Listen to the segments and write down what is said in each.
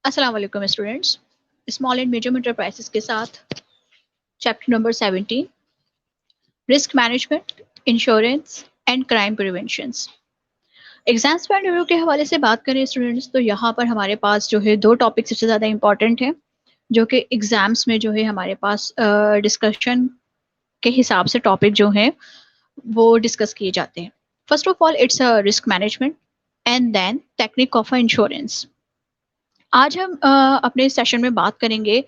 अस्सलाम वालेकुम students. Small and medium enterprises के साथ chapter number 17 risk management, insurance and crime preventions. Exams point of view के हवाले से बात करें स्टूडेंट्स, तो यहाँ पर हमारे पास जो है दो टॉपिक सबसे ज़्यादा इंपॉर्टेंट हैं जो कि एग्जाम्स में जो है हमारे पास डिस्कशन के हिसाब से टॉपिक जो है वो डिस्कस किए जाते हैं। First of all it's risk management and then technique of insurance. आज हम अपने सेशन में बात करेंगे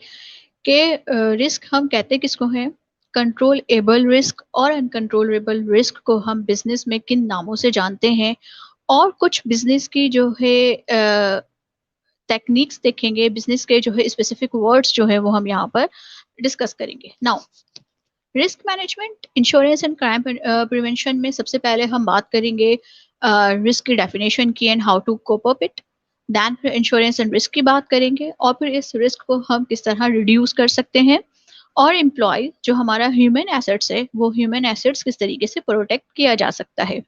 कि रिस्क हम कहते किसको हैं, कंट्रोलेबल रिस्क और अनकंट्रोलेबल रिस्क को हम बिजनेस में किन नामों से जानते हैं, और कुछ बिजनेस की जो है टेक्निक्स देखेंगे, बिजनेस के जो है स्पेसिफिक वर्ड्स जो है वो हम यहाँ पर डिस्कस करेंगे। Now risk management, insurance and crime prevention में सबसे पहले हम बात करेंगे रिस्क की डेफिनेशन की and how to cope up it. Then फिर इंश्योरेंस एंड रिस्क की बात करेंगे और फिर इस रिस्क को हम किस तरह रिड्यूस कर सकते हैं, और एम्प्लॉय जो हमारा ह्यूमन एसेट्स है वो ह्यूमन एसेट्स किस तरीके से प्रोटेक्ट किया जा सकता है।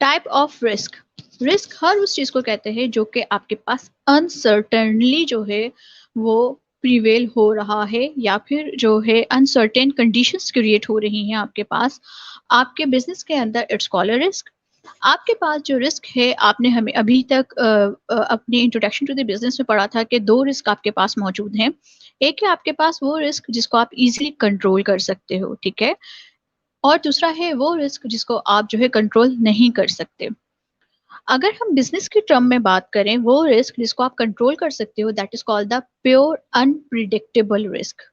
टाइप ऑफ रिस्क, रिस्क हर उस चीज को कहते हैं जो कि आपके पास अनसर्टनली जो है वो प्रिवेल हो रहा है, या फिर जो है अनसर्टेन कंडीशंस क्रिएट हो रही हैं आपके पास आपके बिजनेस के अंदर। It's called a risk. आपके पास जो रिस्क है, आपने हमें अभी तक अपनी इंट्रोडक्शन टू द बिजनेस में पढ़ा था कि दो रिस्क आपके पास मौजूद हैं। एक है आपके पास वो रिस्क जिसको आप इजीली कंट्रोल कर सकते हो, ठीक है, और दूसरा है वो रिस्क जिसको आप जो है कंट्रोल नहीं कर सकते। अगर हम बिजनेस की टर्म में बात करें, वो रिस्क जिसको आप कंट्रोल कर सकते हो that is called the pure unpredictable risk.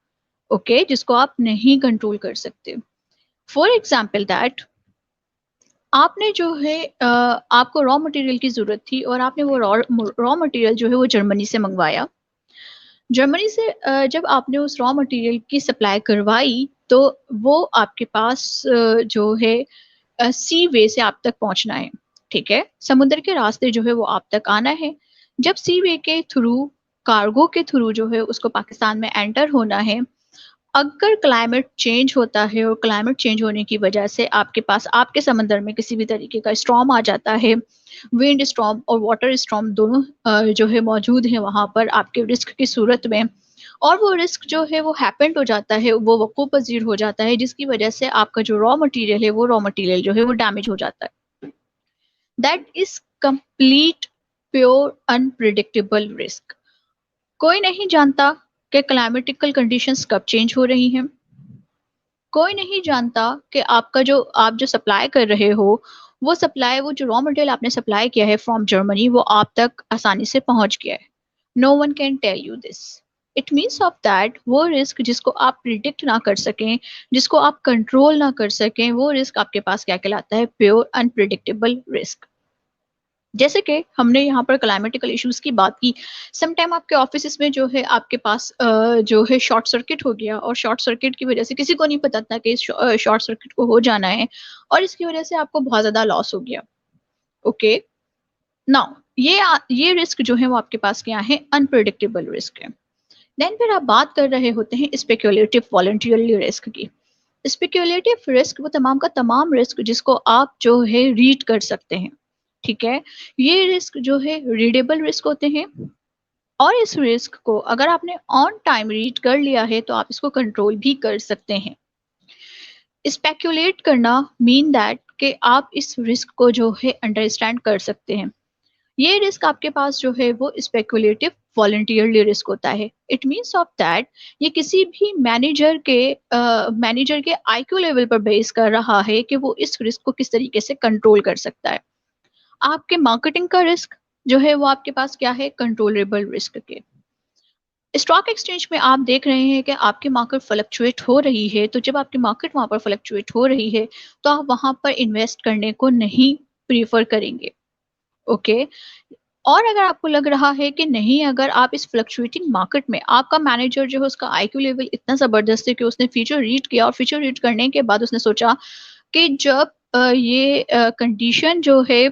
Okay, जिसको आप नहीं कंट्रोल कर सकते। फॉर एग्जाम्पल दैट आपने जो है आपको रॉ मटेरियल की जरूरत थी और आपने वो रॉ मटेरियल जो है वो जर्मनी से मंगवाया। जर्मनी से जब आपने उस रॉ मटेरियल की सप्लाई करवाई तो वो आपके पास जो है सी वे से आप तक पहुंचना है, ठीक है, समुद्र के रास्ते जो है वो आप तक आना है। जब सी वे के थ्रू, कार्गो के थ्रू जो है उसको पाकिस्तान में एंटर होना है, अगर क्लाइमेट चेंज होता है और क्लाइमेट चेंज होने की वजह से आपके पास आपके समंदर में किसी भी तरीके का स्टॉर्म आ जाता है, विंड स्टॉर्म और वाटर स्टॉर्म दोनों जो है मौजूद है वहां पर आपके रिस्क की सूरत में, और वो रिस्क जो है वो हैपेंड हो जाता है, वो वकूफ़ पजीर हो जाता है, जिसकी वजह से आपका जो रॉ मटेरियल है वो रॉ मटेरियल जो है वो डैमेज हो जाता है। That is complete pure unpredictable risk. कोई नहीं जानता कि क्लाइमेटिकल कंडीशंस कब चेंज हो रही हैं। कोई नहीं जानता कि आपका जो आप जो सप्लाई कर रहे हो वो सप्लाई, वो जो रॉ मटेरियल आपने सप्लाई किया है फ्रॉम जर्मनी वो आप तक आसानी से पहुंच गया है। No one can tell you this. It means of that वो रिस्क जिसको आप प्रिडिक्ट ना कर सकें, जिसको आप कंट्रोल ना कर सकें, वो रिस्क आपके पास क्या कहलाता है, प्योर अनप्रिडिक्टेबल रिस्क। जैसे कि हमने यहाँ पर क्लाइमेटिकल इश्यूज की बात की, सम टाइम आपके ऑफिस में जो है आपके पास जो है शॉर्ट सर्किट हो गया, और शॉर्ट सर्किट की वजह से किसी को नहीं पता था कि शॉर्ट सर्किट को हो जाना है, और इसकी वजह से आपको बहुत ज्यादा लॉस हो गया। ओके, नाउ ये रिस्क जो है वो आपके पास क्या है, अनप्रिडिक्टेबल रिस्क है। देन फिर आप बात कर रहे होते हैं स्पेक्युलेटिव वॉलंटियरली रिस्क की। स्पेक्युलेटिव रिस्क वो तमाम का तमाम रिस्क जिसको आप जो है रीड कर सकते हैं, ठीक है। ये रिस्क जो है रीडेबल रिस्क होते हैं, और इस रिस्क को अगर आपने ऑन टाइम रीड कर लिया है तो आप इसको कंट्रोल भी कर सकते हैं। स्पेक्युलेट करना मीन दैट कि आप इस रिस्क को जो है अंडरस्टैंड कर सकते हैं। ये रिस्क आपके पास जो है वो स्पेकुलेटिव वॉलंटियरली रिस्क होता है। इट मीन्स ऑफ दैट ये किसी भी मैनेजर के आईक्यू लेवल पर बेस कर रहा है कि वो इस रिस्क को किस तरीके से कंट्रोल कर सकता है। आपके मार्केटिंग का रिस्क जो है वो आपके पास क्या है, कंट्रोलेबल रिस्क के। स्टॉक एक्सचेंज में आप देख रहे हैं कि आपकी मार्केट फ्लक्चुएट हो रही है, तो जब आपकी मार्केट वहां पर फ्लक्चुएट हो रही है तो आप वहां पर इन्वेस्ट करने को नहीं प्रीफर करेंगे। ओके, और अगर आपको लग रहा है कि नहीं, अगर आप इस फ्लक्चुएटिंग मार्केट में, आपका मैनेजर जो है उसका आईक्यू लेवल इतना ज़बरदस्त है कि उसने फीचर रीड किया, और फीचर रीड करने के बाद उसने सोचा कि जब ये कंडीशन जो है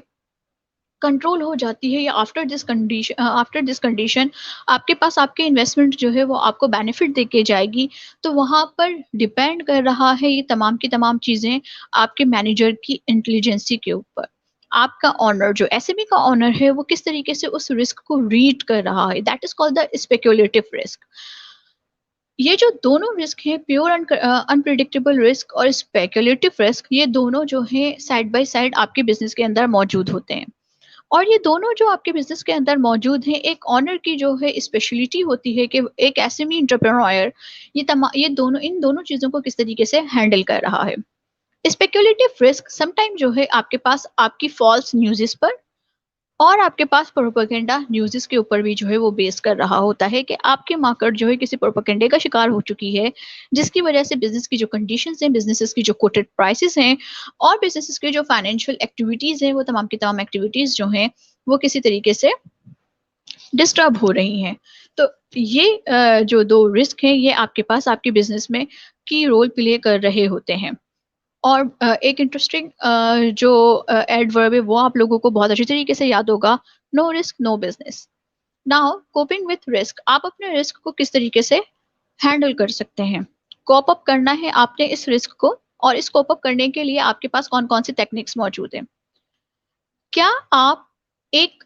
कंट्रोल हो जाती है, या आफ्टर दिस कंडीशन आपके पास आपके इन्वेस्टमेंट जो है वो आपको बेनिफिट दे के जाएगी, तो वहां पर डिपेंड कर रहा है ये तमाम की तमाम चीज़ें आपके मैनेजर की इंटेलिजेंसी के ऊपर। आपका ऑनर जो एसएमई का ऑनर है वो किस तरीके से उस रिस्क को रीड कर रहा है, that is called the speculative risk. ये जो दोनों रिस्क हैं, प्योर अनप्रिडिक्टेबल रिस्क और स्पेक्युलेटिव रिस्क, ये दोनों जो है साइड बाय साइड आपके बिजनेस के अंदर मौजूद होते हैं। और ये दोनों जो आपके बिजनेस के अंदर मौजूद हैं, एक ऑनर की जो है स्पेशलिटी होती है कि एक एसएमई एंटरप्रेन्योर ये दोनों इन दोनों चीजों को किस तरीके से हैंडल कर रहा है। स्पेक्युलेटिव रिस्क समटाइम जो है आपके पास आपकी फॉल्स न्यूज़ेस पर और आपके पास प्रोपेगेंडा न्यूज़ेस के ऊपर भी जो है वो बेस कर रहा होता है कि आपके मार्केट जो है किसी प्रोपेगेंडे का शिकार हो चुकी है, जिसकी वजह से बिजनेस की जो कंडीशंस हैं, बिजनेसेस की जो कोटेड प्राइसेस हैं और बिजनेसेस के जो फाइनेंशियल एक्टिविटीज हैं, वो तमाम की तमाम एक्टिविटीज जो हैं वो किसी तरीके से डिस्टर्ब हो रही हैं। तो ये जो दो रिस्क हैं, ये आपके पास आपके बिजनेस में की रोल प्ले कर रहे होते हैं। और एक इंटरेस्टिंग जो एडवर्ब है वो आप लोगों को बहुत अच्छी तरीके से याद होगा, no risk no business. Now coping with risk, आप अपने रिस्क को किस तरीके से हैंडल कर सकते हैं। कोप अप करना है आपने इस रिस्क को, और इस कोप अप करने के लिए आपके पास कौन कौन सी टेक्निक्स मौजूद हैं। क्या आप एक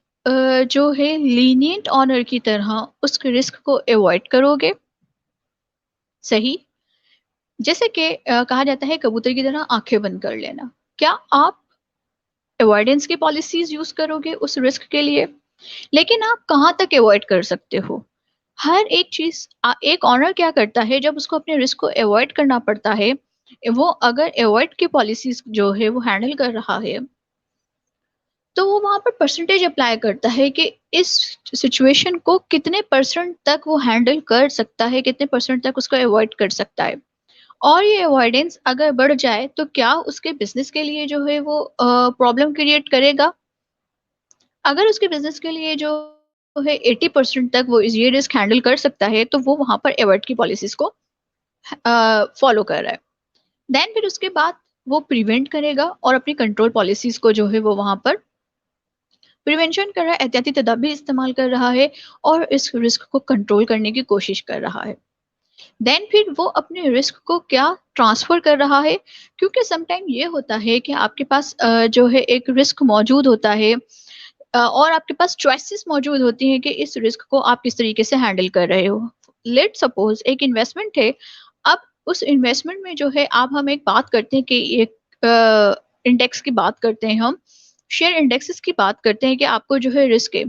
जो है लीनियंट ऑनर की तरह उस रिस्क को अवॉइड करोगे। सही। जैसे कि कहा जाता है कबूतर की तरह आंखें बंद कर लेना। क्या आप अवॉइडेंस की पॉलिसीज यूज करोगे उस रिस्क के लिए। लेकिन आप कहाँ तक अवॉइड कर सकते हो। हर एक चीज एक ऑनर क्या करता है जब उसको अपने रिस्क को अवॉइड करना पड़ता है, वो अगर अवॉइड की पॉलिसीज जो है वो हैंडल कर रहा है, तो वो वहां पर परसेंटेज अप्लाई करता है कि इस सिचुएशन को कितने परसेंट तक वो हैंडल कर सकता है, कितने परसेंट तक उसको अवॉइड कर सकता है। और ये अवॉइडेंस अगर बढ़ जाए तो क्या उसके बिजनेस के लिए जो है वो प्रॉब्लम क्रिएट करेगा। अगर उसके बिजनेस के लिए जो है 80% तक वो ये रिस्क हैंडल कर सकता है, तो वो वहां पर अवॉइड की पॉलिसीज को फॉलो कर रहा है। देन फिर उसके बाद वो प्रिवेंट करेगा और अपनी कंट्रोल पॉलिसीज को जो है वो वहां पर प्रिवेंशन कर रहा है, एहतियाती तदाबीर इस्तेमाल कर रहा है और इस रिस्क को कंट्रोल करने की कोशिश कर रहा है। देन फिर वो अपने रिस्क को क्या ट्रांसफर कर रहा है, क्योंकि समटाइम ये होता है कि आपके पास जो है एक रिस्क मौजूद होता है और आपके पास चॉइसेस मौजूद होती हैं कि इस रिस्क को आप किस तरीके से हैंडल कर रहे हो। लेट सपोज एक इन्वेस्टमेंट है। अब उस इन्वेस्टमेंट में जो है आप हम एक बात करते हैं कि एक इंडेक्स की बात करते हैं, हम शेयर इंडेक्सेस की बात करते हैं कि आपको जो है रिस्क है।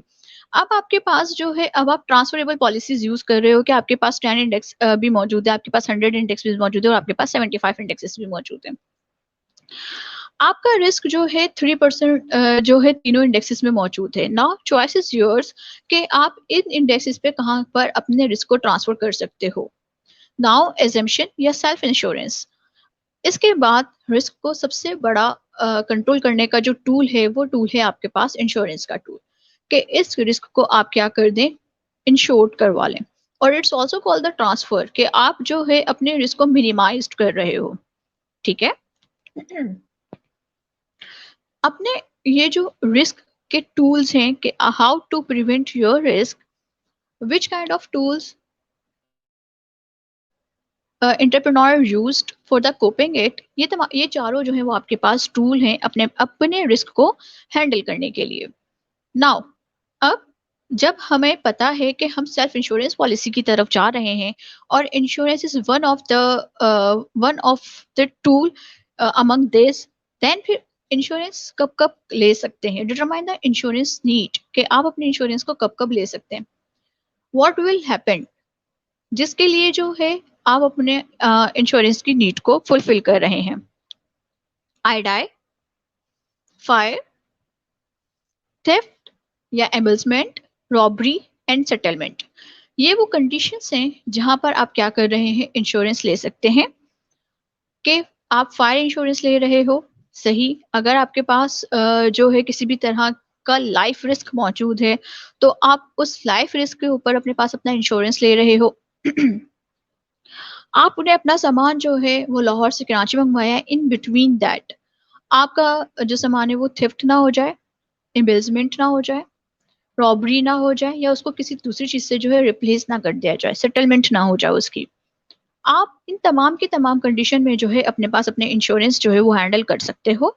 अब आपके पास जो है, अब आप ट्रांसफरेबल पॉलिसीज यूज कर रहे हो कि आपके पास 10 इंडेक्स भी मौजूद है, आपके पास 100 इंडेक्स भी मौजूद है और आपके पास 75 इंडेक्सेस भी मौजूद है। आपका रिस्क जो है 3% जो है तीनों इंडेक्सेस में मौजूद है। नाउ चॉइस इज योर्स कि आप इन इंडेक्सेस पे कहाँ पर अपने रिस्क को ट्रांसफर कर सकते हो। नाउ एजम्पशन या सेल्फ इंश्योरेंस। इसके बाद रिस्क को सबसे बड़ा कंट्रोल करने का जो टूल है, वो टूल है आपके पास इंश्योरेंस का टूल, कि इस रिस्क को आप क्या कर दें, इंश्योर्ड करवा लें। और it's also called the transfer, कि आप जो है अपने रिस्क को मिनिमाइज कर रहे हो। ठीक है। अपने ये जो रिस्क के टूल्स हैं कि how to prevent your risk, which kind of tools entrepreneur used for the coping it, ये चारों जो है वो आपके पास टूल हैं अपने अपने रिस्क को हैंडल करने के लिए। नाउ अब जब हमें पता है कि हम सेल्फ इंश्योरेंस पॉलिसी की तरफ जा रहे हैं और insurance is one of the tool among this, then फिर इंश्योरेंस कब कब ले सकते हैं, डिटरमाइन द इंश्योरेंस नीड, कि आप अपने इंश्योरेंस को कब कब ले सकते हैं। व्हाट विल हैपन, जिसके लिए जो है आप अपने इंश्योरेंस की नीड को फुलफिल कर रहे हैं। आई डाई, फायर, थेफ्ट या एम्बल्समेंट, रॉबरी एंड सेटलमेंट, ये वो कंडीशंस हैं जहां पर आप क्या कर रहे हैं, इंश्योरेंस ले सकते हैं। कि आप फायर इंश्योरेंस ले रहे हो, सही। अगर आपके पास जो है किसी भी तरह का लाइफ रिस्क मौजूद है, तो आप उस लाइफ रिस्क के ऊपर अपने पास अपना इंश्योरेंस ले रहे हो। आपने अपना सामान जो है वो लाहौर से कराची मंगवाया है, इन बिटवीन दैट आपका जो सामान है वो थेफ्ट ना हो जाए, एम्बेजमेंट ना हो जाए, रॉबरी ना हो जाए, या उसको किसी दूसरी चीज से जो है रिप्लेस ना कर दिया जाए, सेटलमेंट ना हो जाए उसकी। आप इन तमाम की तमाम कंडीशन में जो है अपने पास अपने इंश्योरेंस जो है वो हैंडल कर सकते हो।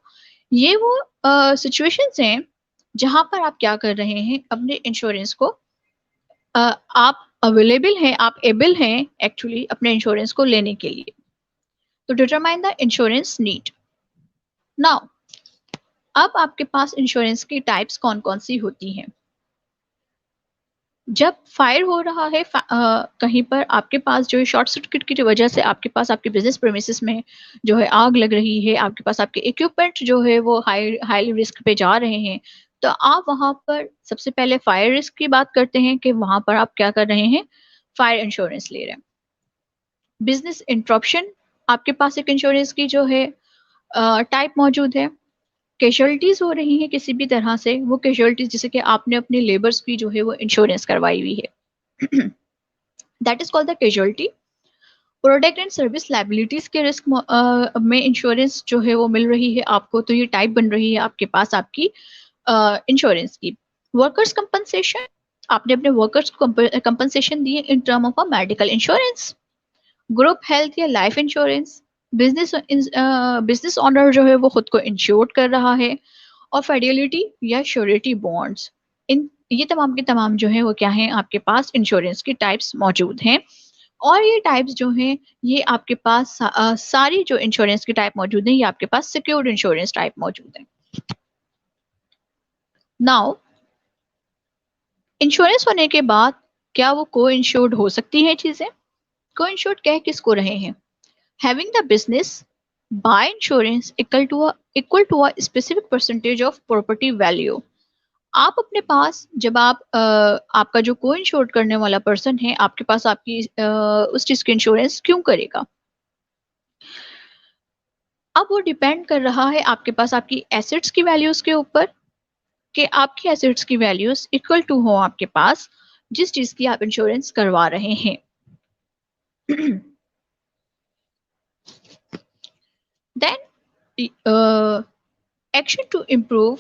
ये वो सिचुएशंस हैं जहां पर आप क्या कर रहे हैं, अपने इंश्योरेंस को आप अवेलेबल हैं, आप एबल हैं एक्चुअली अपने इंश्योरेंस को लेने के लिए। तो determine the insurance need. Now अब आपके पास इंश्योरेंस की टाइप्स कौन कौन सी होती हैं। जब फायर हो रहा है कहीं पर आपके पास जो है शॉर्ट सर्किट की वजह से आपके पास आपके बिजनेस प्रेमिसेस में जो है आग लग रही है, आपके पास आपके इक्विपमेंट जो है वो हाई रिस्क पे जा रहे हैं, तो आप वहां पर सबसे पहले फायर रिस्क की बात करते हैं कि वहां पर आप क्या कर रहे हैं, फायर इंश्योरेंस ले रहे हैं। बिजनेस इंटरप्शन आपके पास एक इंश्योरेंस की जो है टाइप मौजूद है। कैजुअलिटीज हो रही हैं किसी भी तरह से, वो कैजुअलिटीज जैसे कि आपने अपने लेबर्स की जो है वो इंश्योरेंस करवाई हुई है, that is called the casualty. Product and service liabilities के रिस्क में इंश्योरेंस जो है वो मिल रही है आपको, तो ये टाइप बन रही है आपके पास आपकी इंश्योरेंस की। वर्कर्स कंपनसेशन, आपने अपने वर्कर्स को कंपनसेशन दिए in term of a medical insurance. Group health या life insurance, business business owner जो है वो खुद को इंश्योर कर रहा है। और फेडिलिटी या श्योरिटी बॉन्ड्स, इन ये तमाम के तमाम जो है वो क्या है, आपके पास इंश्योरेंस की टाइप्स मौजूद हैं। और ये टाइप्स जो हैं ये आपके पास सारी जो इंश्योरेंस की टाइप मौजूद है ये आपके पास सिक्योर्ड इंश्योरेंस टाइप मौजूद है। नाउ इंश्योरेंस होने के बाद क्या वो को इंश्योर्ड हो सकती हैं चीजें। को इंश्योर्ड कह किसको रहे हैं, having the business by insurance equal to a specific percentage of property value. आप अपने पास जब आप आपका जो को इंश्योर्ड करने वाला पर्सन है आपके पास आपकी उस चीज की इंश्योरेंस क्यों करेगा। अब वो डिपेंड कर रहा है आपके पास आपकी एसेट्स की वैल्यूज के ऊपर, कि आपकी एसेट्स की वैल्यूज इक्वल टू हो आपके पास जिस चीज की आप इंश्योरेंस करवा रहे हैं। Then action to improve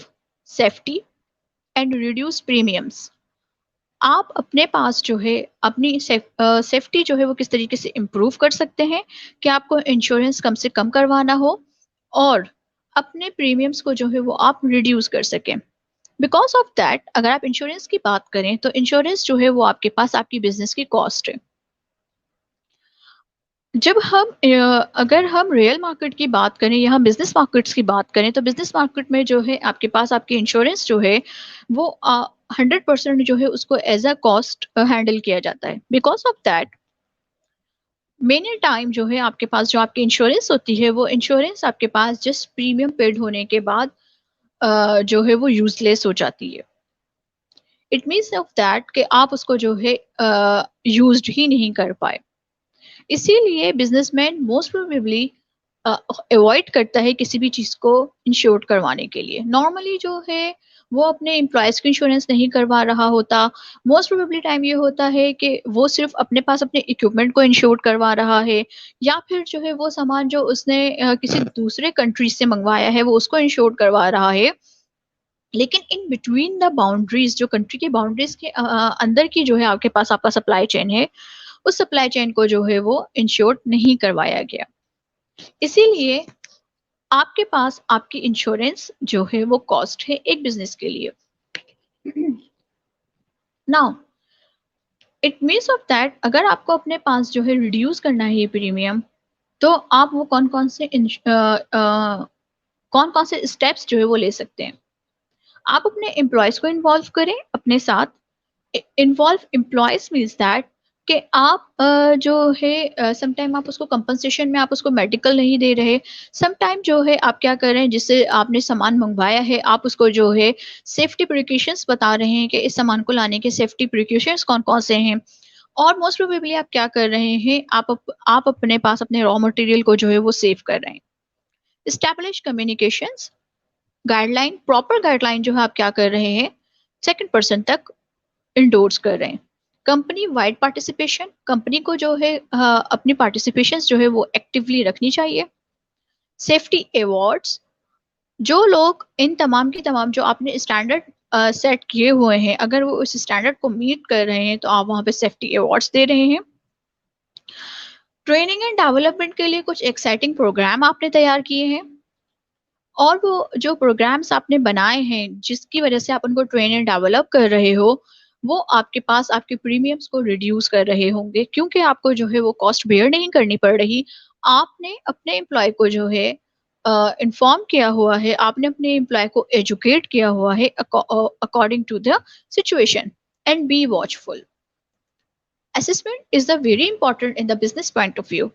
safety and reduce premiums. आप अपने पास जो है अपनी सेफ्टी जो है वो किस तरीके से इम्प्रूव कर सकते हैं कि आपको इंश्योरेंस कम से कम करवाना हो और अपने प्रीमियम्स को जो है वो आप रिड्यूस कर सकें। बिकॉज ऑफ दैट अगर आप इंश्योरेंस की बात करें तो इंश्योरेंस जो है वो आपके पास आपकी बिजनेस की कॉस्ट है। जब हम अगर हम रियल मार्केट की बात करें या हम बिजनेस मार्केट्स की बात करें तो बिजनेस मार्केट में जो है आपके पास आपकी इंश्योरेंस जो है वो 100% जो है उसको एज अ कॉस्ट हैंडल किया जाता है। Because of that many time जो है आपके पास जो आपकी इंश्योरेंस होती है वो इंश्योरेंस आपके पास जस्ट प्रीमियम पेड होने के बाद जो है वो यूजलेस हो जाती है। इट मीन्स ऑफ दैट कि आप उसको जो है यूज्ड ही नहीं कर पाए। इसीलिए बिजनेसमैन मोस्ट प्रोबेबली अवॉइड करता है किसी भी चीज को इंश्योर करवाने के लिए। नॉर्मली जो है वो अपने एम्प्लॉयज की इंश्योरेंस नहीं करवा रहा होता। मोस्ट प्रोबेबली टाइम ये होता है कि वो सिर्फ अपने पास अपने इक्विपमेंट को इंश्योर करवा रहा है, या फिर जो है वो सामान जो उसने किसी दूसरे कंट्री से मंगवाया है वो उसको इंश्योर करवा रहा है। लेकिन इन बिटवीन द बाउंड्रीज, जो कंट्री की बाउंड्रीज के अंदर की जो है आपके पास आपका सप्लाई चेन है, उस सप्लाई चेन को जो है वो इंश्योर नहीं करवाया गया। इसीलिए आपके पास आपकी इंश्योरेंस जो है वो कॉस्ट है एक बिजनेस के लिए। Now it means of that अगर आपको अपने पास जो है रिड्यूस करना है ये प्रीमियम, तो आप वो कौन कौन से स्टेप्स जो है वो ले सकते हैं। आप अपने एम्प्लॉयज को इन्वॉल्व करें अपने साथ। इन्वॉल्व एम्प्लॉयज मीन्स दैट कि आप जो है समटाइम आप उसको कंपनसेशन में आप उसको मेडिकल नहीं दे रहे। समटाइम जो है आप क्या कर रहे हैं, जिससे आपने सामान मंगवाया है आप उसको जो है सेफ्टी प्रिकॉशंस बता रहे हैं कि इस सामान को लाने के सेफ्टी प्रिकॉशंस कौन कौन से हैं। और मोस्ट प्रोबेबली आप क्या कर रहे हैं, आप अपने पास अपने रॉ मटेरियल को जो है वो सेव कर रहे हैं। Establish communications guideline, proper guideline जो है आप क्या कर रहे हैं, सेकंड पर्सन तक इंडोर्स कर रहे हैं। कंपनी वाइड पार्टिसिपेशन, कंपनी को जो है अपनी पार्टिसिपेशन जो है वो एक्टिवली रखनी चाहिए। सेफ्टी अवार्ड्स, जो लोग इन तमाम की तमाम जो आपने स्टैंडर्ड सेट किए हुए हैं अगर वो उस स्टैंडर्ड को मीट कर रहे हैं तो आप वहां पे सेफ्टी अवार्ड्स दे रहे हैं। ट्रेनिंग एंड डेवलपमेंट के लिए कुछ एक्साइटिंग प्रोग्राम आपने तैयार किए हैं। और वो जो प्रोग्राम्स आपने बनाए हैं, जिसकी वजह से आप उनको ट्रेन एंड डेवलप कर रहे हो, वो आपके पास आपके प्रीमियम्स को रिड्यूस कर रहे होंगे, क्योंकि आपको जो है वो कॉस्ट बेयर नहीं करनी पड़ रही। आपने अपने एम्प्लॉय को जो है इन्फॉर्म किया हुआ है, आपने अपने एम्प्लॉय को एजुकेट किया हुआ है according to the situation. And be watchful. Assessment is the very important in the business point of view.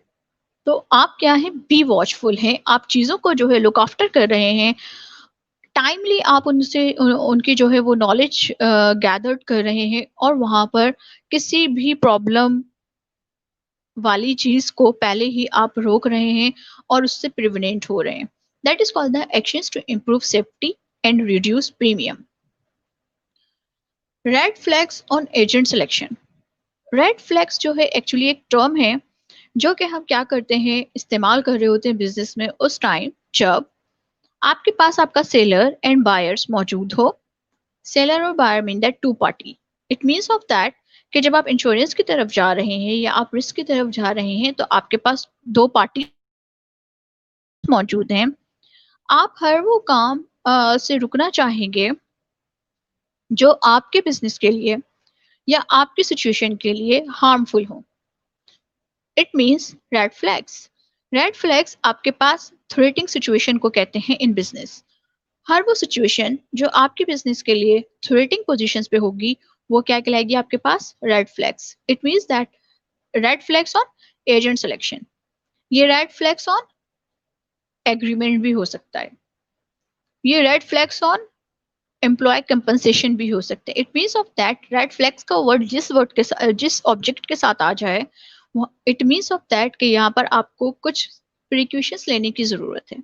तो आप क्या है, बी वॉचफुल हैं, आप चीज़ों को जो है लुक आफ्टर कर रहे हैं, टाइमली आप उनसे उनकी जो है वो नॉलेज गैदर कर रहे हैं, और वहाँ पर किसी भी प्रॉब्लम वाली चीज़ को पहले ही आप रोक रहे हैं और उससे प्रिवेंट हो रहे हैं। That is called the actions to improve safety and reduce premium. Red flags on agent selection. Red flags जो है एक्चुअली एक टर्म है जो कि हम क्या करते हैं, इस्तेमाल कर रहे होते हैं बिजनेस में उस टाइम जब आपके पास आपका सेलर एंड बायर्स मौजूद हो। सेलर और buyer mean that two party. It means of that कि जब आप इंश्योरेंस की तरफ जा रहे हैं या आप रिस्क की तरफ जा रहे हैं, तो आपके पास दो पार्टी मौजूद हैं। आप हर वो काम से रुकना चाहेंगे जो आपके बिजनेस के लिए या आपकी सिचुएशन के लिए हार्मफुल हो। It means red flags. Red flags आपके पास थ्रेटिंग सिचुएशन को कहते हैं इन बिजनेस। हर वो सिचुएशन जो आपके बिजनेस के लिए थ्रेटिंग पोजीशंस पे होगी, वो क्या कहलाएगी आपके पास, red flags. It means that red flags on agent selection. ये रेड फ्लैग्स ऑन एग्रीमेंट भी हो सकता है, ये red flags on employ compensation भी हो सकते हैं। It means of that red flags का वर्ड जिस ऑब्जेक्ट के साथ आ जाए, इट मीन्स ऑफ दैट कि यहाँ पर आपको कुछ प्रिकॉशंस लेने की जरूरत है।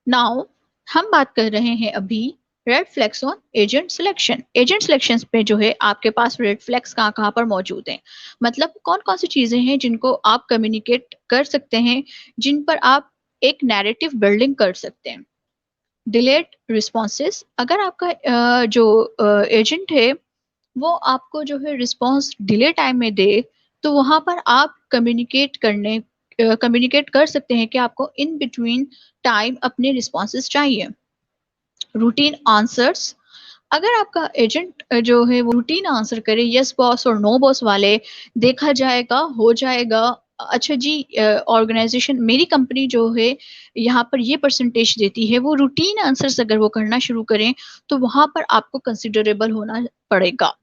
नाउ हम बात कर रहे हैं अभी red flags on agent selection. Agent selection पे जो है आपके पास रेड फ्लैग्स कहाँ कहाँ पर मौजूद हैं, मतलब कौन कौन सी चीजें हैं जिनको आप कम्युनिकेट कर सकते हैं, जिन पर आप एक नैरेटिव बिल्डिंग कर सकते हैं। Delayed responses. अगर आपका जो एजेंट है वो आपको जो है रिस्पॉन्स डिले टाइम में दे, तो वहां पर आप कम्युनिकेट कर सकते हैं कि आपको इन बिटवीन टाइम अपने रिस्पॉन्सेस चाहिए। Routine answers. अगर आपका एजेंट जो है वो रूटीन आंसर करे, यस बॉस और नो बॉस वाले, देखा जाएगा, हो जाएगा, अच्छा जी, ऑर्गेनाइजेशन मेरी कंपनी जो है यहाँ पर ये परसेंटेज देती है, वो रूटीन आंसर्स अगर वो करना शुरू करें, तो वहां पर आपको कंसिडरेबल होना पड़ेगा।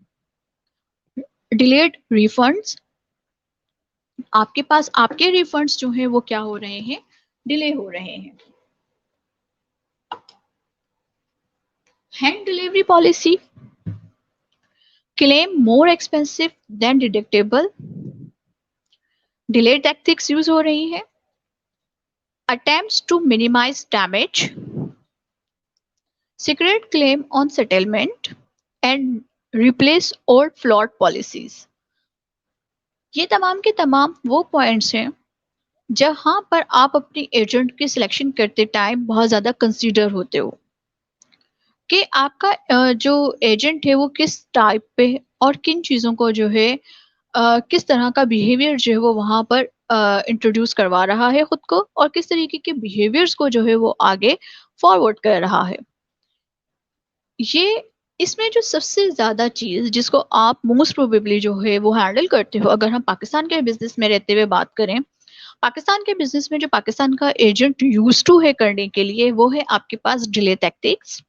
Delayed refunds. आपके पास आपके रिफंड्स जो है वो क्या हो रहे हैं, डिले हो रहे हैं। Hand delivery policy. Claim more expensive than deductible. Delay tactics use हो रही है। Attempts to minimize damage. Secret claim on settlement and replace old flawed policies. ये तमाम के तमाम वो पॉइंट्स हैं जहां पर आप अपनी एजेंट की सिलेक्शन करते टाइम बहुत ज्यादा कंसीडर होते हो कि आपका जो एजेंट है वो किस टाइप पे और किन चीज़ों को जो है किस तरह का बिहेवियर जो है वो वहां पर इंट्रोड्यूस करवा रहा है खुद को, और किस तरीके के बिहेवियर्स को जो है वो आगे फॉरवर्ड कर रहा है। ये इसमें जो सबसे ज्यादा चीज जिसको आप मोस्ट प्रोबेबली जो है वो हैंडल करते हो, अगर हम पाकिस्तान के बिजनेस में रहते हुए बात करें, पाकिस्तान के बिजनेस में जो पाकिस्तान का एजेंट यूज टू है करने के लिए, वो है आपके पास डिले टैक्टिक्स,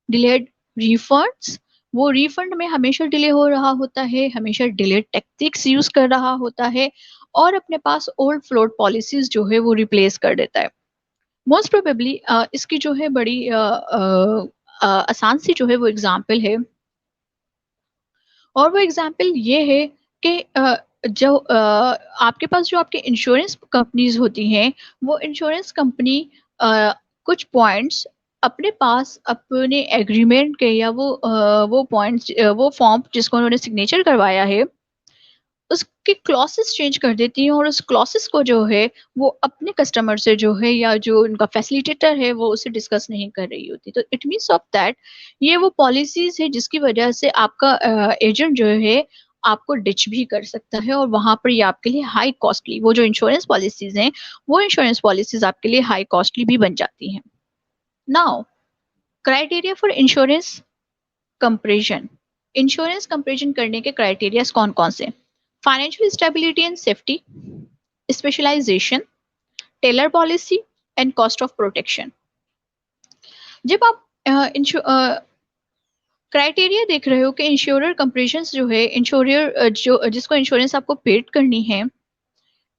डिलेड रिफंड्स। वो रिफंड में हमेशा डिले हो रहा होता है, हमेशा डिले टैक्टिक्स यूज कर रहा होता है, और अपने पास ओल्ड फ्लोट पॉलिसीज जो है वो रिप्लेस कर देता है। मोस्ट प्रोबेबली इसकी जो है बड़ी आसान सी जो है वो एग्जाम्पल है, और वो एग्जाम्पल ये है कि जो आपके पास जो आपके इंश्योरेंस कंपनीज होती हैं, वो इंश्योरेंस कंपनी कुछ पॉइंट्स अपने पास अपने एग्रीमेंट के या वो पॉइंट्स वो फॉर्म जिसको उन्होंने सिग्नेचर करवाया है, उसके क्लॉसेस चेंज कर देती हैं, और उस क्लॉसेस को जो है वो अपने कस्टमर से जो है या जो उनका फैसिलिटेटर है वो उसे डिस्कस नहीं कर रही होती। तो इट मीन्स ऑफ दैट ये वो पॉलिसीज है जिसकी वजह से आपका एजेंट जो है आपको डिच भी कर सकता है, और वहां पर ये आपके लिए हाई कॉस्टली, वो जो इंश्योरेंस पॉलिसीज हैं वो इंश्योरेंस पॉलिसीज आपके लिए हाई कॉस्टली भी बन जाती हैं। Now criteria for insurance comparison, insurance comparison करने के क्राइटेरियाज कौन कौन से? Financial stability and safety, specialization, tailor policy and cost of protection. जब आप क्राइटेरिया देख रहे हो कि इंश्योरर कंपैरिजन जो है, इंश्योरर जो जिसको इंश्योरेंस आपको पेड करनी है,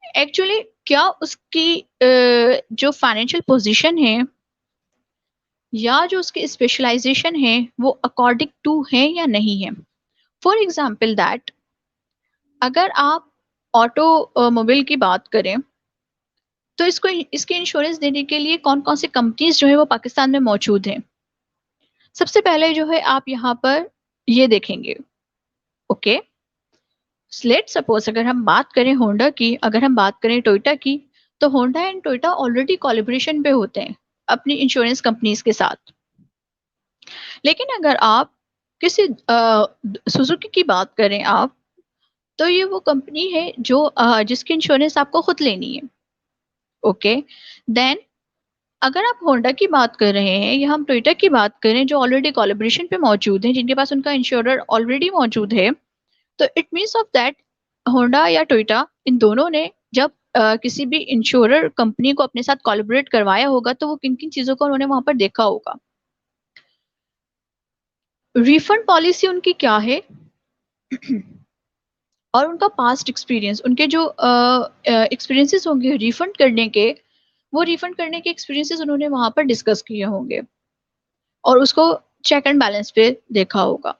एक्चुअली क्या उसकी जो फाइनेंशियल पोजीशन है या जो उसकी स्पेशलाइजेशन है वो अकॉर्डिंग टू है या नहीं है। फॉर एग्जाम्पल दैट अगर आप ऑटोमोबाइल की बात करें तो इसके इंश्योरेंस देने के लिए कौन कौन सी कंपनीज जो है वो पाकिस्तान में मौजूद हैं। सबसे पहले जो है आप यहाँ पर ये देखेंगे, ओके, लेट सपोज अगर हम बात करें होंडा की, अगर हम बात करें टोयोटा की, तो Honda and Toyota already collaboration पे होते हैं अपनी इंश्योरेंस कंपनीज के साथ। लेकिन अगर आप किसी सुजुकी की बात करें आप, तो ये वो कंपनी है जो जिसकी इंश्योरेंस आपको खुद लेनी है, ओके। देन अगर आप होंडा की बात कर रहे हैं या हम टोयोटा की बात करें जो ऑलरेडी कोलैबोरेशन पे मौजूद हैं, जिनके पास उनका इंश्योरर ऑलरेडी मौजूद है, तो it means of that Honda या टोयोटा इन दोनों ने जब किसी भी इंश्योरर कंपनी को अपने साथ कोलैबोरेट करवाया होगा तो वो किन किन चीजों को उन्होंने वहां पर देखा होगा। रिफंड पॉलिसी उनकी क्या है और उनका पास्ट एक्सपीरियंस, उनके जो एक्सपीरियंसेस होंगे रिफंड करने के, वो रिफंड करने के एक्सपीरियंसेस उन्होंने वहां पर डिस्कस किए होंगे और उसको चेक एंड बैलेंस पे देखा होगा।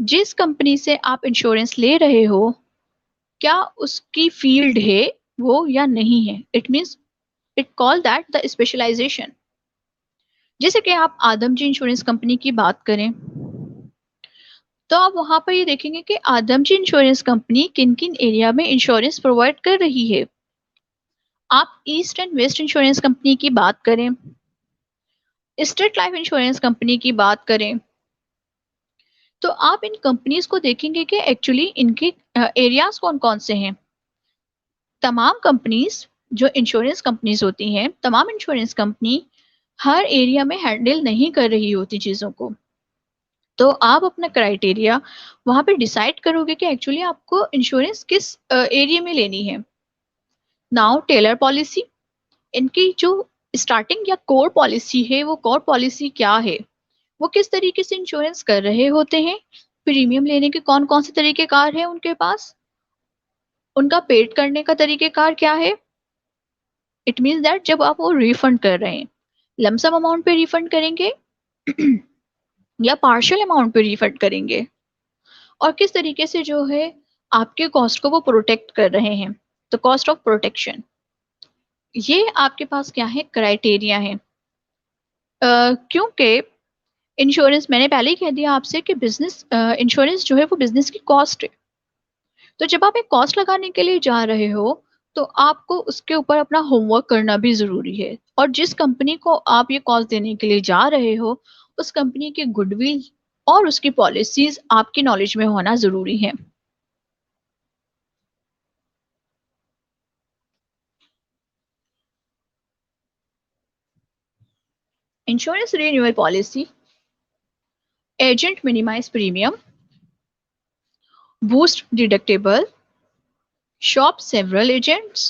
जिस कंपनी से आप इंश्योरेंस ले रहे हो क्या उसकी फील्ड है वो या नहीं है, it means it call that the specialization. जैसे कि आप आदमजी इंश्योरेंस कंपनी की बात करें तो आप वहां पर ये देखेंगे कि आदमजी इंश्योरेंस कंपनी किन किन एरिया में इंश्योरेंस प्रोवाइड कर रही है। आप east and west insurance company की बात करें, स्टेट लाइफ इंश्योरेंस कंपनी की बात करें, तो आप इन कंपनीज को देखेंगे कि एक्चुअली इनके एरियाज कौन कौन से हैं। तमाम कंपनीज जो इंश्योरेंस कंपनीज होती हैं, तमाम इंश्योरेंस कंपनी हर एरिया में हैंडल नहीं कर रही होती चीज़ों को। तो आप अपना क्राइटेरिया वहां पे डिसाइड करोगे कि एक्चुअली आपको इंश्योरेंस किस एरिया में लेनी है। नाउ टेलर पॉलिसी, इनकी जो स्टार्टिंग या कोर पॉलिसी है, वो कोर पॉलिसी क्या है, वो किस तरीके से इंश्योरेंस कर रहे होते हैं, प्रीमियम लेने के कौन कौन से तरीकेकार है उनके पास, उनका पेड करने का तरीकेकार क्या है। इट मीन्स दैट जब आप वो रिफंड कर रहे हैं, लमसम अमाउंट पे रिफंड करेंगे या पार्शियल अमाउंट पे रिफंड करेंगे, और किस तरीके से जो है आपके कॉस्ट को वो प्रोटेक्ट कर रहे हैं, तो कॉस्ट ऑफ प्रोटेक्शन। ये आपके पास क्या है, क्राइटेरिया है। क्योंकि इंश्योरेंस मैंने पहले ही कह दिया आपसे कि बिजनेस इंश्योरेंस जो है वो बिजनेस की कॉस्ट है। तो जब आप एक कॉस्ट लगाने के लिए जा रहे हो तो आपको उसके ऊपर अपना होमवर्क करना भी जरूरी है, और जिस कंपनी को आप ये कॉस्ट देने के लिए जा रहे हो उस कंपनी की गुडविल और उसकी पॉलिसीज आपकी नॉलेज में होना जरूरी है। Insurance renewal policy, agent minimize premium, boost deductible, shop several agents,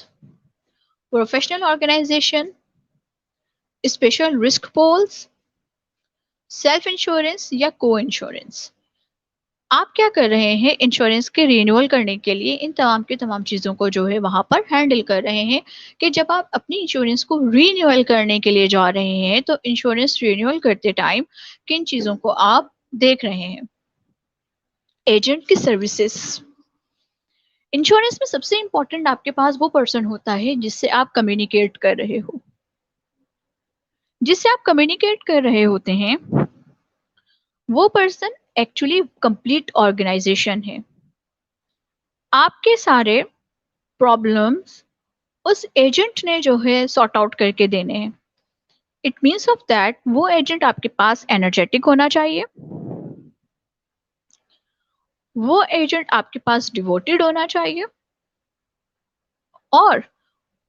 professional organization, special risk pools, self insurance या को इंश्योरेंस। आप क्या कर रहे हैं, इंश्योरेंस के रिन्यूअल करने के लिए इन तमाम की तमाम चीज़ों को जो है वहां पर हैंडल कर रहे हैं कि जब आप अपनी इंश्योरेंस को रिन्यूअल करने के लिए जा रहे हैं तो इंश्योरेंस रिन्यूअल करते टाइम किन चीज़ों को आप देख रहे हैं। एजेंट की सर्विसेज, इंश्योरेंस में सबसे इंपॉर्टेंट आपके पास वो पर्सन होता है जिससे आप कम्युनिकेट कर रहे हो, जिससे आप कम्युनिकेट कर रहे होते हैं वो पर्सन एक्चुअली कंप्लीट ऑर्गेनाइजेशन है। आपके सारे प्रॉब्लम्स उस एजेंट ने जो है सॉर्ट आउट करके देने हैं। इट मीन्स ऑफ दैट वो एजेंट आपके पास एनर्जेटिक होना चाहिए, वो एजेंट आपके पास डिवोटेड होना चाहिए, और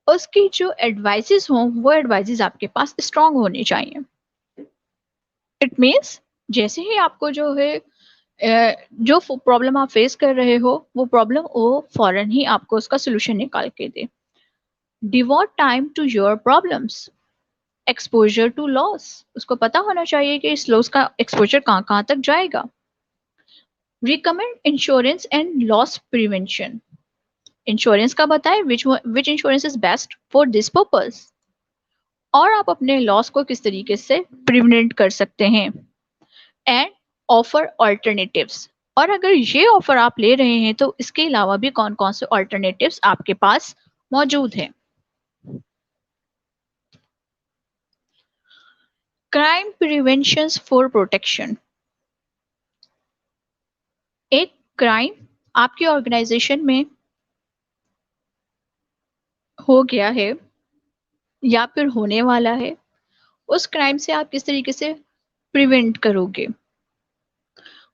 उसकी जो एडवाइसेस हों वो एडवाइसेस आपके पास स्ट्रांग होनी चाहिए। इट मीन्स जैसे ही आपको जो है जो प्रॉब्लम आप फेस कर रहे हो वो प्रॉब्लम वो फौरन ही आपको उसका सोल्यूशन निकाल के दे। Devote time to your problems. Exposure to loss, उसको पता होना चाहिए कि इस लॉस का एक्सपोजर कहाँ कहाँ तक जाएगा। Recommend insurance and loss prevention. Insurance का बताएं which insurance is best for this purpose, और आप अपने लॉस को किस तरीके से प्रिवेंट कर सकते हैं। एंड ऑफर ऑल्टरनेटिव्स, और अगर ये ऑफर आप ले रहे हैं तो इसके अलावा भी कौन कौन से ऑल्टरनेटिव्स आपके पास मौजूद हैं। Crime prevention for protection. एक क्राइम आपकी ऑर्गेनाइजेशन में हो गया है या फिर होने वाला है, उस क्राइम से आप किस तरीके से प्रिवेंट करोगे।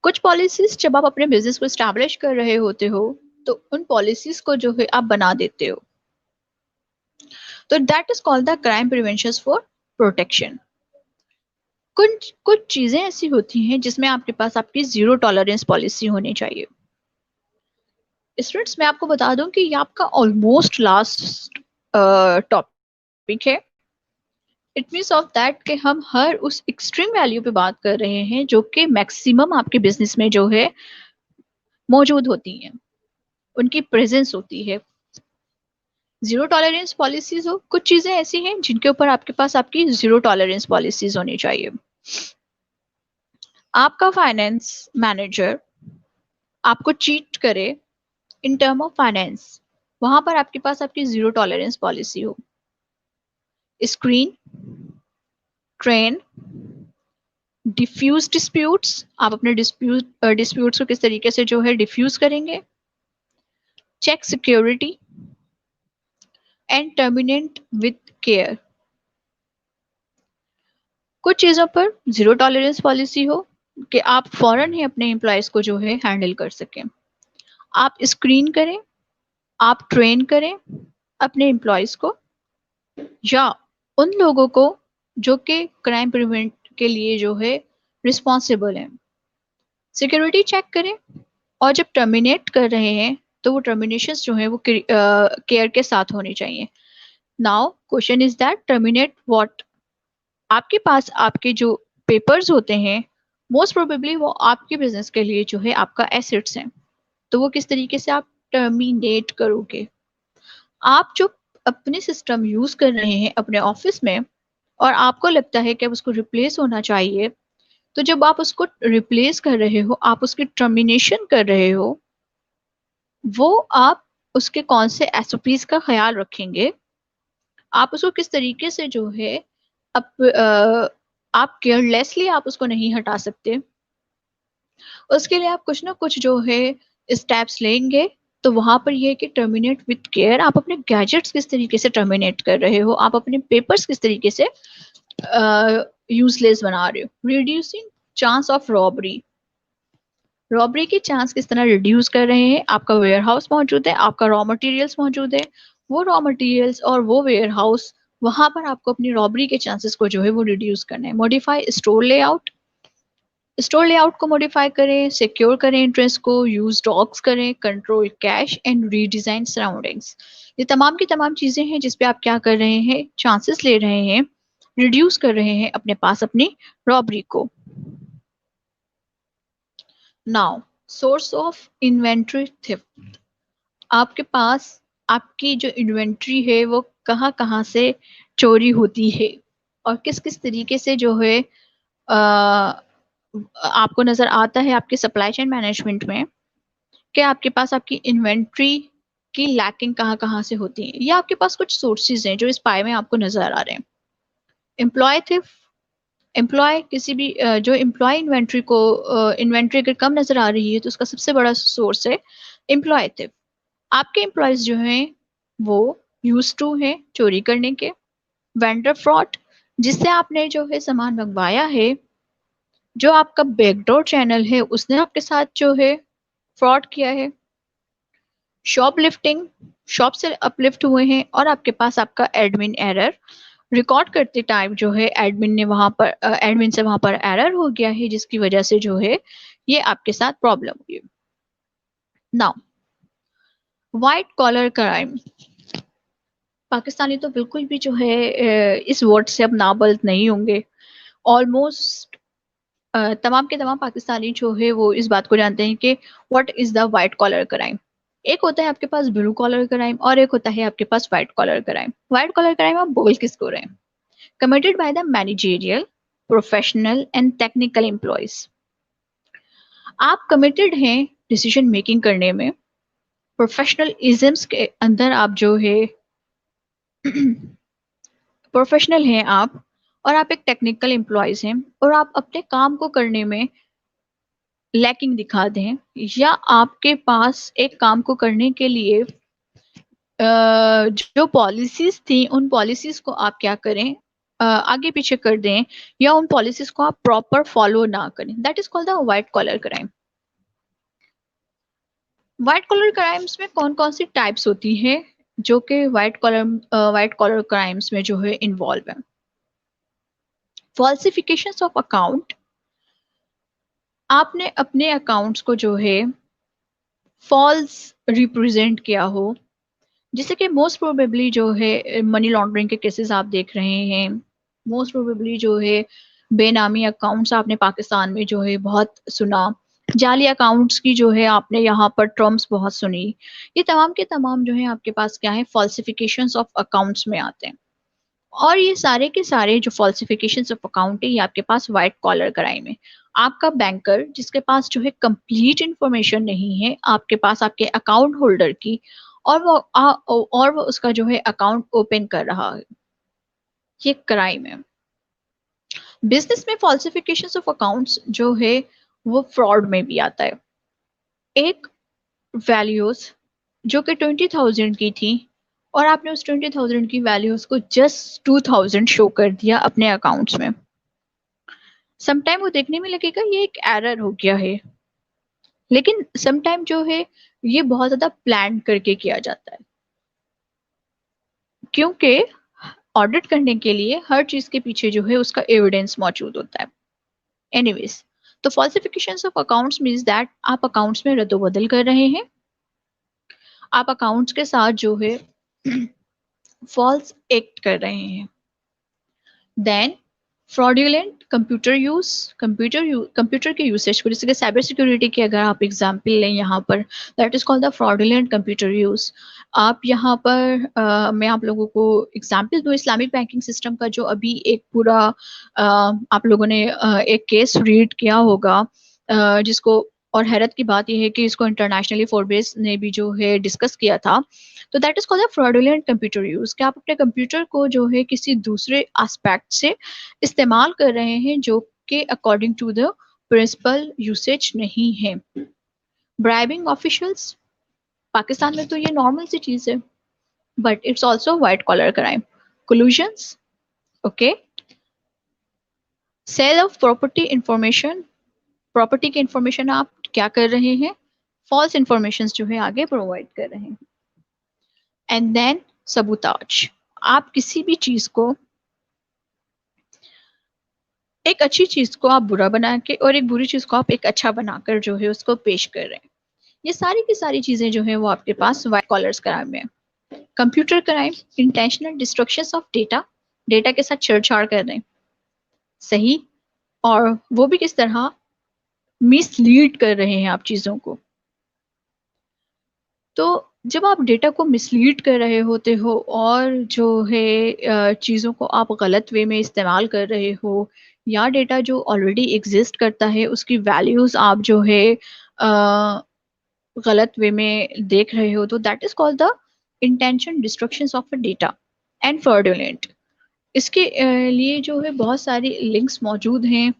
कुछ पॉलिसीज जब आप अपने बिजनेस को स्टैब्लिश कर रहे होते हो तो उन पॉलिसीज को जो है आप बना देते हो, तो that is called the crime prevention for protection. कुछ कुछ चीजें ऐसी होती हैं जिसमें आपके पास आपकी जीरो टॉलरेंस पॉलिसी होनी चाहिए। स्टूडेंट्स, मैं आपको बता दूं कि ये आपका ऑलमोस्ट लास्ट टॉपिक है। इट मीन्स ऑफ दैट कि हम हर उस एक्सट्रीम वैल्यू पे बात कर रहे हैं जो कि मैक्सिमम आपके बिजनेस में जो है मौजूद होती हैं, उनकी प्रेजेंस होती है। जीरो टॉलरेंस पॉलिसीज हो, कुछ चीजें ऐसी हैं जिनके ऊपर आपके पास आपकी जीरो टॉलरेंस पॉलिसीज होनी चाहिए। आपका फाइनेंस मैनेजर आपको चीट करे इन टर्म ऑफ फाइनेंस, वहां पर आपके पास आपकी जीरो टॉलरेंस पॉलिसी हो। स्क्रीन, ट्रेन, डिफ्यूज डिस्प्यूट्स, आप अपने डिस्प्यूट्स को किस तरीके से जो है डिफ्यूज करेंगे। Check security and terminate with care. कुछ चीजों पर जीरो टॉलरेंस पॉलिसी हो कि आप फौरन ही अपने एम्प्लॉयज को जो है हैंडल कर सकें। आप स्क्रीन करें, आप ट्रेन करें अपने एम्प्लॉयज को या उन लोगों को जो कि क्राइम प्रिवेंट के लिए जो है रिस्पॉन्सिबल हैं। सिक्योरिटी चेक करें, और जब टर्मिनेट कर रहे हैं तो वो टर्मिनेशन जो है वो केयर के साथ होनी चाहिए। Now question is that terminate what. आपके पास आपके जो पेपर्स होते हैं मोस्ट प्रोबेबली वो आपके बिजनेस के लिए जो है आपका एसेट्स हैं, तो वो किस तरीके से आप टर्मिनेट करोगे। आप जो अपने सिस्टम यूज कर रहे हैं अपने ऑफिस में और आपको लगता है कि अब उसको रिप्लेस होना चाहिए, तो जब आप उसको रिप्लेस कर रहे हो, आप उसकी टर्मिनेशन कर रहे हो, वो आप उसके कौन से एसओपीज का ख्याल रखेंगे, आप उसको किस तरीके से जो है आप केयरलेसली आप उसको नहीं हटा सकते। उसके लिए आप कुछ ना कुछ जो है स्टेप्स लेंगे। तो वहां पर ये है कि टर्मिनेट विथ केयर, आप अपने गैजेट्स किस तरीके से टर्मिनेट कर रहे हो, आप अपने पेपर्स किस तरीके से यूजलेस बना रहे हो। Reducing chance of robbery, robbery की चांस किस तरह रिड्यूस कर रहे हैं। आपका वेयर हाउस मौजूद है, आपका रॉ मटेरियल्स मौजूद है, वो रॉ मटेरियल्स और वो वेयर हाउस, वहां पर आपको अपनी रॉबरी के चांसेस को जो है वो रिड्यूस करना है। Modify store layout, store layout को मॉडिफाई करें, सिक्योर करें एंट्रेंस को, यूज डॉक्स करें, control cash and redesign surroundings. ये तमाम की तमाम चीजें हैं जिसपे आप क्या कर रहे हैं, चांसेस ले रहे हैं, रिड्यूस कर रहे हैं अपने पास अपनी रॉबरी को। Now source of inventory theft, आपके पास आपकी जो इन्वेंट्री है वो कहाँ कहाँ से चोरी होती है और किस किस तरीके से जो है आपको नजर आता है आपके सप्लाई चेन मैनेजमेंट में कि आपके पास आपकी इन्वेंट्री की लैकिंग कहाँ कहाँ से होती है, या आपके पास कुछ सोर्सेज हैं जो इस पाए में आपको नजर आ रहे हैं। एम्प्लॉय थेफ्ट, एम्प्लॉय किसी भी जो एम्प्लॉय इन्वेंट्री को इन्वेंट्री अगर कम नजर आ रही है तो उसका सबसे बड़ा सोर्स है एम्प्लॉय थेफ्ट। आपके एम्प्लॉयज जो हैं वो यूज टू हैं चोरी करने के। वेंडर फ्रॉड, जिससे आपने जो है सामान मंगवाया है, जो आपका बैकडोर चैनल है उसने आपके साथ जो है फ्रॉड किया है। शॉप लिफ्टिंग, शॉप से अपलिफ्ट हुए हैं और आपके पास आपका एडमिन एरर रिकॉर्ड करते टाइम जो है एडमिन से वहां पर एरर हो गया है, जिसकी वजह से जो है ये आपके साथ प्रॉब्लम हुई। Now white collar crime, Pakistani तो बिल्कुल भी जो है इस वर्ड से अब नाबल्द नहीं होंगे। ऑलमोस्ट तमाम के तमाम पाकिस्तानी जो है वो इस बात को जानते हैं कि what is the white collar crime. एक होता है आपके पास ब्लू कॉलर क्राइम और एक होता है आपके पास white collar crime. White collar crime आप बोल किसको रहे हैं? Committed by the managerial, professional and technical employees. आप कमिटेड हैं डिसीजन मेकिंग करने में, प्रोफेशनलिज्म्स के अंदर आप जो है प्रोफेशनल हैं आप, और आप एक टेक्निकल एम्प्लॉयज हैं, और आप अपने काम को करने में लैकिंग दिखा दें, या आपके पास एक काम को करने के लिए जो पॉलिसीज थी उन पॉलिसीज को आप क्या करें, आगे पीछे कर दें, या उन पॉलिसीज को आप प्रॉपर फॉलो ना करें, that is called the white collar crime. White collar crimes में कौन कौन सी टाइप्स होती है जो कि व्हाइट कॉलर क्राइम्स में जो है इन्वॉल्व है? फॉल्सिफिकेशंस ऑफ अकाउंट, आपने अपने अकाउंट्स को जो है फॉल्स रिप्रेजेंट किया हो, जिससे कि मोस्ट प्रोबेबली जो है मनी लॉन्ड्रिंग के केसेस आप देख रहे हैं। मोस्ट प्रोबेबली जो है बेनामी अकाउंट्स आपने पाकिस्तान में जो है बहुत सुना, जाली अकाउंट्स की जो है आपने यहाँ पर टर्म्स बहुत सुनी। ये तमाम के तमाम जो है आपके पास क्या है, फॉल्सिफिकेशंस ऑफ अकाउंट्स में आते हैं। और ये सारे के सारे जो फॉल्सिफिकेशंस ऑफ अकाउंट है ये आपके पास व्हाइट कॉलर क्राइम है। आपका बैंकर जिसके पास जो है कंप्लीट इंफॉर्मेशन नहीं है आपके पास आपके अकाउंट होल्डर की, और वो उसका जो है अकाउंट ओपन कर रहा है, ये क्राइम है। बिजनेस में फॉल्सिफिकेशंस ऑफ अकाउंट्स जो है वो फ्रॉड में भी आता है। एक वैल्यूज जो कि 20,000 की थी, और आपने उस 20,000 की वैल्यूज को जस्ट 2,000 शो कर दिया अपने अकाउंट्स में। समटाइम वो देखने में लगेगा ये एक एरर हो गया है, लेकिन समटाइम जो है ये बहुत ज्यादा प्लान करके किया जाता है, क्योंकि ऑडिट करने के लिए हर चीज के पीछे जो है उसका एविडेंस मौजूद होता है। एनीवेज, तो फॉल्सिफिकेशंस ऑफ अकाउंट्स मींस दैट आप अकाउंट्स में रद्दोबदल कर रहे हैं, आप अकाउंट्स के साथ जो है फॉल्स एक्ट कर रहे हैं। देन फ्रॉडुलेंट कंप्यूटर के यूसेज को, जैसे कि साइबर सिक्योरिटी की अगर आप एग्जांपल लें यहाँ पर, that is called the fraudulent computer use. आप यहाँ पर मैं आप लोगों को एग्जांपल दूँ इस्लामिक बैंकिंग सिस्टम का, जो अभी एक पूरा आप लोगों ने एक केस रीड किया होगा, जिसको, और हैरत की बात यह है कि इसको इंटरनेशनली फोर्ब्स ने भी जो है डिस्कस किया था। तो that is called fraudulent computer use, कि आप अपने कंप्यूटर को जो है किसी दूसरे एस्पेक्ट से इस्तेमाल कर रहे हैं जो कि according to the principle usage नहीं है। ब्राइबिंग ऑफिशियल्स, पाकिस्तान में तो ये नॉर्मल सी चीज है, but it's also white collar crime. Collusions, okay. Sale of property information, property की इंफॉर्मेशन आप क्या कर रहे हैं, फॉल्स इंफॉर्मेशन जो है आगे प्रोवाइड कर रहे हैं। एंड देन सबूताज, आप किसी भी चीज को, एक अच्छी चीज को आप बुरा बना के और एक बुरी चीज को आप एक अच्छा बनाकर जो है उसको पेश कर रहे हैं। ये सारी की सारी चीजें जो है वो आपके पास व्हाइट कॉलर्स क्राइम में। Computer crime, intentional destruction of data, data के साथ छेड़छाड़ कर रहे हैं, सही, और वो भी किस तरह, मिसलीड कर रहे हैं आप चीजों को। तो जब आप डेटा को मिसलीड कर रहे होते हो और जो है चीज़ों को आप गलत वे में इस्तेमाल कर रहे हो, या डेटा जो ऑलरेडी एग्जिस्ट करता है उसकी वैल्यूज आप जो है गलत वे में देख रहे हो, तो that is called the intention destruction of a data and fraudulent. इसके लिए जो है बहुत सारी लिंक्स मौजूद हैं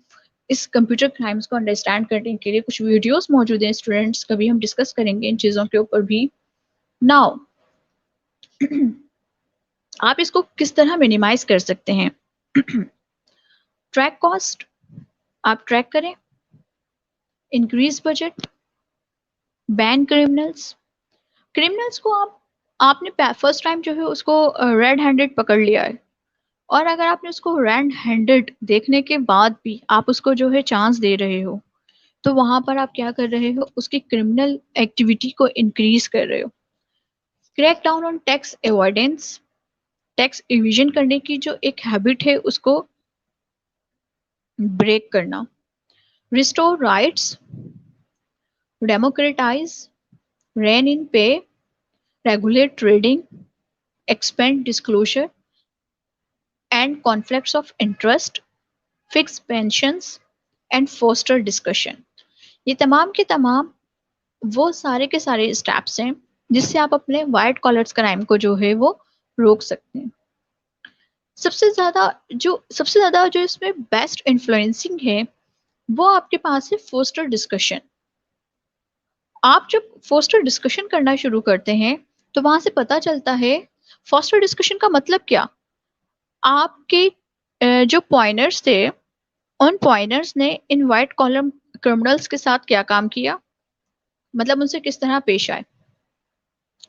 इस कंप्यूटर क्राइम्स को अंडरस्टैंड करने के लिए, कुछ वीडियोस मौजूद हैं स्टूडेंट्स, कभी हम डिस्कस करेंगे इन चीज़ों के ऊपर भी। नाउ आप इसको किस तरह मिनिमाइज कर सकते हैं? ट्रैक कॉस्ट आप ट्रैक करें, increase budget, ban criminals. Criminals को आपने फर्स्ट टाइम जो है उसको रेड हैंडेड पकड़ लिया है, और अगर आपने उसको रेड हैंडेड देखने के बाद भी आप उसको जो है चांस दे रहे हो, तो वहां पर आप क्या कर रहे हो, उसकी क्रिमिनल एक्टिविटी को इंक्रीज कर रहे हो। Crack down on tax avoidance, tax evasion करने की जो एक हैबिट है उसको ब्रेक करना। रिस्टोर राइट्स, डेमोक्रेटाइज, रेन इन पे, regulate trading, expand disclosure and conflicts of interest, fix pensions and foster discussion। ये तमाम के तमाम वो सारे के सारे स्टेप्स हैं जिससे आप अपने वाइट कॉलर्स क्राइम को जो है वो रोक सकते हैं। सबसे ज्यादा जो इसमें बेस्ट इन्फ्लुएंसिंग है वो आपके पास है फोस्टर डिस्कशन। आप जब फोस्टर डिस्कशन करना शुरू करते हैं तो वहां से पता चलता है फोस्टर डिस्कशन का मतलब क्या। आपके जो पॉइंटर्स थे उन पॉइंटर्स ने इन वाइट कॉलम क्रिमिनल्स के साथ क्या काम किया, मतलब उनसे किस तरह पेश आए।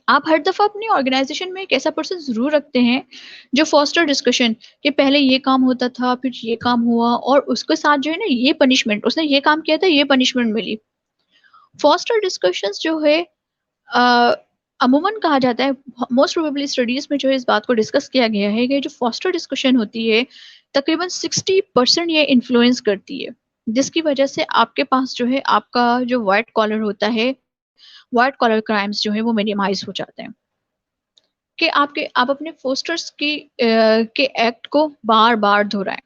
आप हर दफा अपनी ऑर्गेनाइजेशन में एक ऐसा पर्सन जरूर रखते हैं जो फोस्टर डिस्कशन कि पहले ये काम होता था फिर ये काम हुआ और उसके साथ जो है ना ये पनिशमेंट, उसने ये काम किया था ये पनिशमेंट मिली। फोस्टर डिस्कशंस जो है अ, अमूमन कहा जाता है, मोस्ट प्रोबेबली स्टडीज में जो है इस बात को डिस्कस किया गया है कि जो फोस्टर डिस्कशन होती है तकरीबन 60% ये इन्फ्लुएंस करती है, जिसकी वजह से आपके पास जो है आपका जो वाइट कॉलर होता है, वाइट कॉलर क्राइम्स जो है वो मिनिमाइज हो जाते हैं। कि आप अपने फोस्टर्स के एक्ट को बार बार दोहराएं।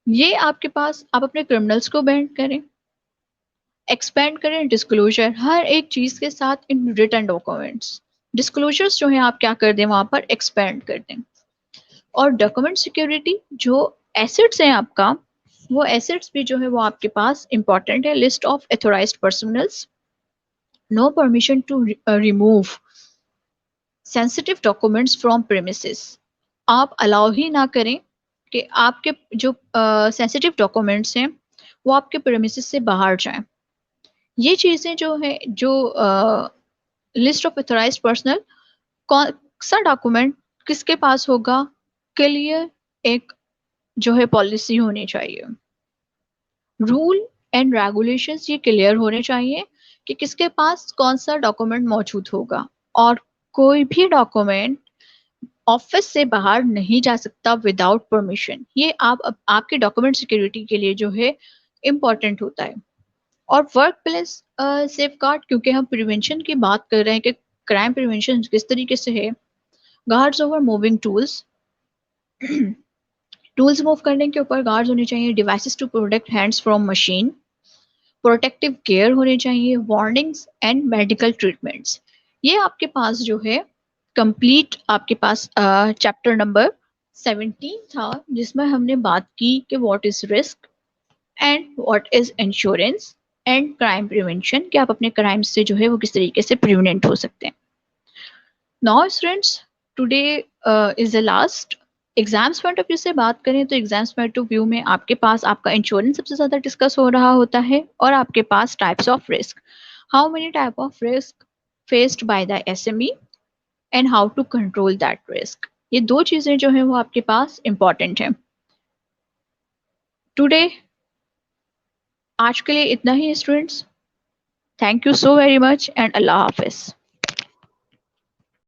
ये आपके पास आप अपने क्रिमिनल्स को बैंड करें, एक्सपेंड करें डिस्क्लोजर हर एक चीज के साथ इन रिटन डॉक्यूमेंट्स। डिस्क्लोजर्स जो है आप क्या कर दें वहां पर एक्सपेंड कर दें। और डॉक्यूमेंट सिक्योरिटी, जो एसेट्स हैं आपका, वो एसेट्स भी जो है वो आपके पास इंपॉर्टेंट है। List of authorized personnels, no permission to remove sensitive documents from premises. आप अलाउ ही ना करें कि आपके जो सेंसिटिव डॉक्यूमेंट्स हैं वो आपके प्रेमिसेस से बाहर जाएं। ये चीजें जो है जो लिस्ट ऑफ ऑथराइज्ड पर्सनल, कौन सा डॉक्यूमेंट किसके पास होगा, क्लियर एक जो है पॉलिसी होनी चाहिए। रूल एंड रेगुलेशंस ये क्लियर होने चाहिए कि किसके पास कौन सा डॉक्यूमेंट मौजूद होगा। और कोई भी डॉक्यूमेंट ऑफिस से बाहर नहीं जा सकता विदाउट परमिशन। ये आपके डॉक्यूमेंट सिक्योरिटी के लिए जो है इम्पोर्टेंट होता है। और वर्क प्लेस सेफ गार्ड, क्योंकि हम प्रिवेंशन की बात कर रहे हैं कि क्राइम प्रिवेंशन किस तरीके से है। Guards over moving tools, tools move करने के ऊपर गार्ड्स होने चाहिए। Devices to protect hands from machine, protective care होने चाहिए, वार्निंग्स एंड मेडिकल ट्रीटमेंट्स। ये आपके पास जो है कंप्लीट आपके पास चैप्टर नंबर 17 था जिसमें हमने बात की कि what is risk and what is insurance and crime prevention, कि आप अपने क्राइम से जो है वो किस तरीके से प्रिवेंट हो सकते हैं। Now students, today is the last. Exams point of view से बात करें तो एग्जाम्स पॉइंट ऑफ व्यू में आपके पास आपका इंश्योरेंस सबसे ज्यादा डिस्कस हो रहा होता है और आपके पास types of risk, how many type of risk faced by the SME and how to control that risk. ये दो चीजें जो है वो आपके पास इंपॉर्टेंट है। टुडे आज के लिए इतना ही students. Thank you so very much and अल्लाह हाफिज।